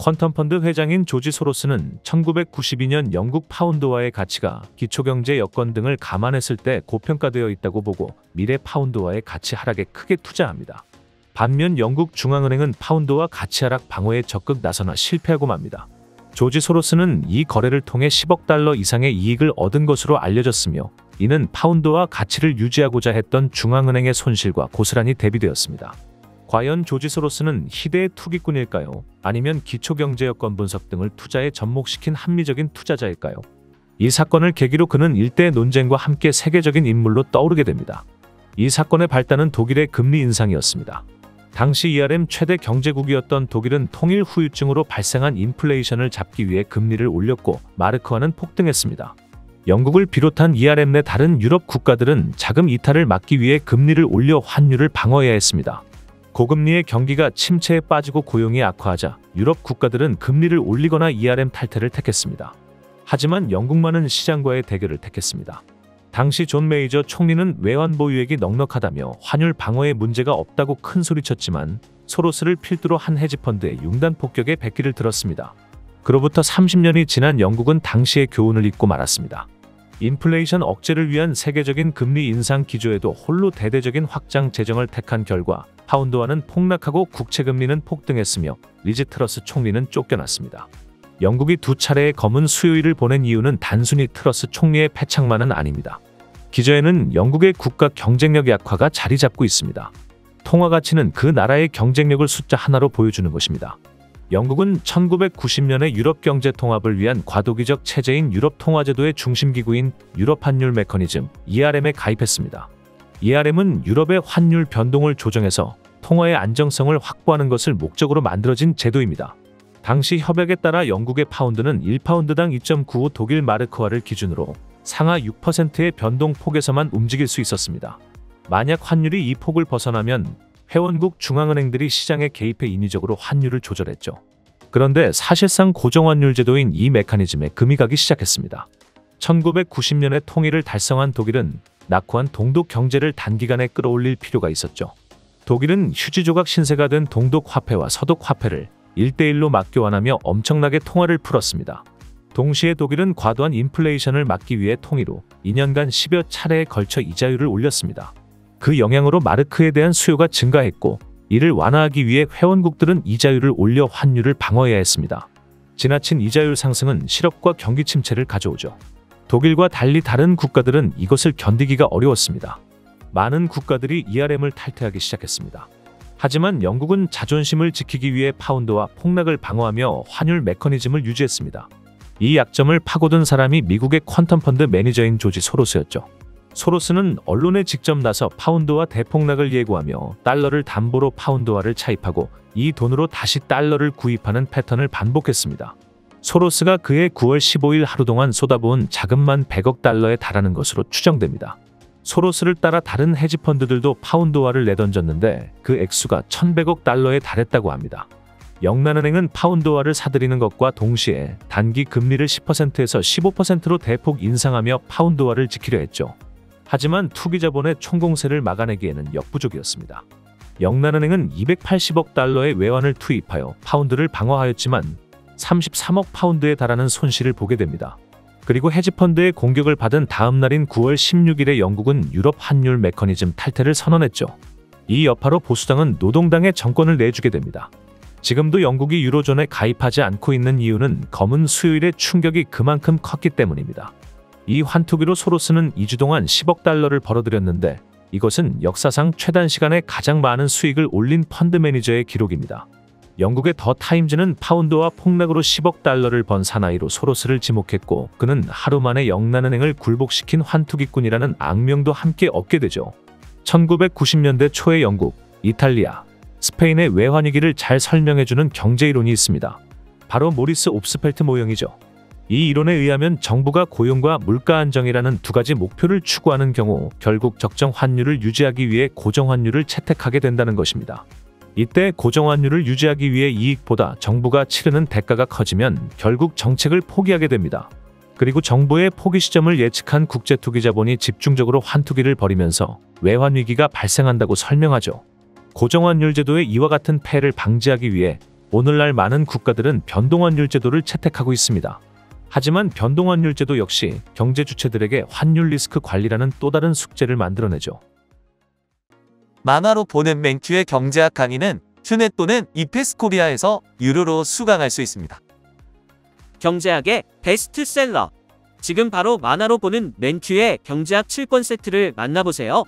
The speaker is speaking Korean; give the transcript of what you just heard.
퀀텀펀드 회장인 조지 소로스는 1992년 영국 파운드화의 가치가 기초경제 여건 등을 감안했을 때 고평가되어 있다고 보고 미래 파운드화의 가치 하락에 크게 투자합니다. 반면 영국 중앙은행은 파운드화 가치 하락 방어에 적극 나서나 실패하고 맙니다. 조지 소로스는 이 거래를 통해 10억 달러 이상의 이익을 얻은 것으로 알려졌으며 이는 파운드화 가치를 유지하고자 했던 중앙은행의 손실과 고스란히 대비되었습니다. 과연 조지 소로스는 희대의 투기꾼일까요? 아니면 기초경제 여건 분석 등을 투자에 접목시킨 합리적인 투자자일까요? 이 사건을 계기로 그는 일대의 논쟁과 함께 세계적인 인물로 떠오르게 됩니다. 이 사건의 발단은 독일의 금리 인상이었습니다. 당시 ERM 최대 경제국이었던 독일은 통일 후유증으로 발생한 인플레이션을 잡기 위해 금리를 올렸고 마르크화는 폭등했습니다. 영국을 비롯한 ERM 내 다른 유럽 국가들은 자금 이탈을 막기 위해 금리를 올려 환율을 방어해야 했습니다. 고금리의 경기가 침체에 빠지고 고용이 악화하자 유럽 국가들은 금리를 올리거나 ERM 탈퇴를 택했습니다. 하지만 영국만은 시장과의 대결을 택했습니다. 당시 존 메이저 총리는 외환 보유액이 넉넉하다며 환율 방어에 문제가 없다고 큰소리쳤지만 소로스를 필두로 한 헤지펀드의 융단 폭격에 백기를 들었습니다. 그로부터 30년이 지난 영국은 당시의 교훈을 잊고 말았습니다. 인플레이션 억제를 위한 세계적인 금리 인상 기조에도 홀로 대대적인 확장 재정을 택한 결과 파운드화는 폭락하고 국채금리는 폭등했으며 리즈 트러스 총리는 쫓겨났습니다. 영국이 두 차례의 검은 수요일을 보낸 이유는 단순히 트러스 총리의 패착만은 아닙니다. 기저에는 영국의 국가 경쟁력 약화가 자리 잡고 있습니다. 통화 가치는 그 나라의 경쟁력을 숫자 하나로 보여주는 것입니다. 영국은 1990년에 유럽 경제 통합을 위한 과도기적 체제인 유럽 통화제도의 중심기구인 유럽 환율 메커니즘 ERM에 가입했습니다. ERM은 유럽의 환율 변동을 조정해서 통화의 안정성을 확보하는 것을 목적으로 만들어진 제도입니다. 당시 협약에 따라 영국의 파운드는 1파운드당 2.95 독일 마르크화를 기준으로 상하 6%의 변동폭에서만 움직일 수 있었습니다. 만약 환율이 이 폭을 벗어나면 회원국 중앙은행들이 시장에 개입해 인위적으로 환율을 조절했죠. 그런데 사실상 고정환율 제도인 이 메커니즘에 금이 가기 시작했습니다. 1990년에 통일을 달성한 독일은 낙후한 동독 경제를 단기간에 끌어올릴 필요가 있었죠. 독일은 휴지 조각 신세가 된 동독 화폐와 서독 화폐를 1대1로 맞교환하며 엄청나게 통화를 풀었습니다. 동시에 독일은 과도한 인플레이션을 막기 위해 통일 후 2년간 10여 차례에 걸쳐 이자율을 올렸습니다. 그 영향으로 마르크에 대한 수요가 증가했고 이를 완화하기 위해 회원국들은 이자율을 올려 환율을 방어해야 했습니다. 지나친 이자율 상승은 실업과 경기 침체를 가져오죠. 독일과 달리 다른 국가들은 이것을 견디기가 어려웠습니다. 많은 국가들이 ERM을 탈퇴하기 시작했습니다. 하지만 영국은 자존심을 지키기 위해 파운드와 폭락을 방어하며 환율 메커니즘을 유지했습니다. 이 약점을 파고든 사람이 미국의 퀀텀펀드 매니저인 조지 소로스였죠. 소로스는 언론에 직접 나서 파운드화 대폭락을 예고하며 달러를 담보로 파운드화를 차입하고 이 돈으로 다시 달러를 구입하는 패턴을 반복했습니다. 소로스가 그해 9월 15일 하루 동안 쏟아부은 자금만 100억 달러에 달하는 것으로 추정됩니다. 소로스를 따라 다른 헤지펀드들도 파운드화를 내던졌는데 그 액수가 1100억 달러에 달했다고 합니다. 영란은행은 파운드화를 사들이는 것과 동시에 단기 금리를 10%에서 15%로 대폭 인상하며 파운드화를 지키려 했죠. 하지만 투기자본의 총공세를 막아내기에는 역부족이었습니다. 영란은행은 280억 달러의 외환을 투입하여 파운드를 방어하였지만 33억 파운드에 달하는 손실을 보게 됩니다. 그리고 헤지펀드의 공격을 받은 다음 날인 9월 16일에 영국은 유럽 환율 메커니즘 탈퇴를 선언했죠. 이 여파로 보수당은 노동당의 정권을 내주게 됩니다. 지금도 영국이 유로존에 가입하지 않고 있는 이유는 검은 수요일의 충격이 그만큼 컸기 때문입니다. 이 환투기로 소로스는 2주 동안 10억 달러를 벌어들였는데 이것은 역사상 최단시간에 가장 많은 수익을 올린 펀드 매니저의 기록입니다. 영국의 더 타임즈는 파운드와 폭락으로 10억 달러를 번 사나이로 소로스를 지목했고 그는 하루 만에 영란은행을 굴복시킨 환투기꾼이라는 악명도 함께 얻게 되죠. 1990년대 초의 영국, 이탈리아, 스페인의 외환위기를 잘 설명해주는 경제이론이 있습니다. 바로 모리스 옵스펠트 모형이죠. 이 이론에 의하면 정부가 고용과 물가 안정이라는 두 가지 목표를 추구하는 경우 결국 적정 환율을 유지하기 위해 고정환율을 채택하게 된다는 것입니다. 이때 고정환율을 유지하기 위해 이익보다 정부가 치르는 대가가 커지면 결국 정책을 포기하게 됩니다. 그리고 정부의 포기 시점을 예측한 국제투기자본이 집중적으로 환투기를 벌이면서 외환위기가 발생한다고 설명하죠. 고정환율 제도의 이와 같은 폐해를 방지하기 위해 오늘날 많은 국가들은 변동환율 제도를 채택하고 있습니다. 하지만 변동환율 제도 역시 경제 주체들에게 환율 리스크 관리라는 또 다른 숙제를 만들어내죠. 만화로 보는 맨큐의 경제학 강의는 튜넷 또는 이페스코리아에서 유료로 수강할 수 있습니다. 경제학의 베스트셀러. 지금 바로 만화로 보는 맨큐의 경제학 7권 세트를 만나보세요.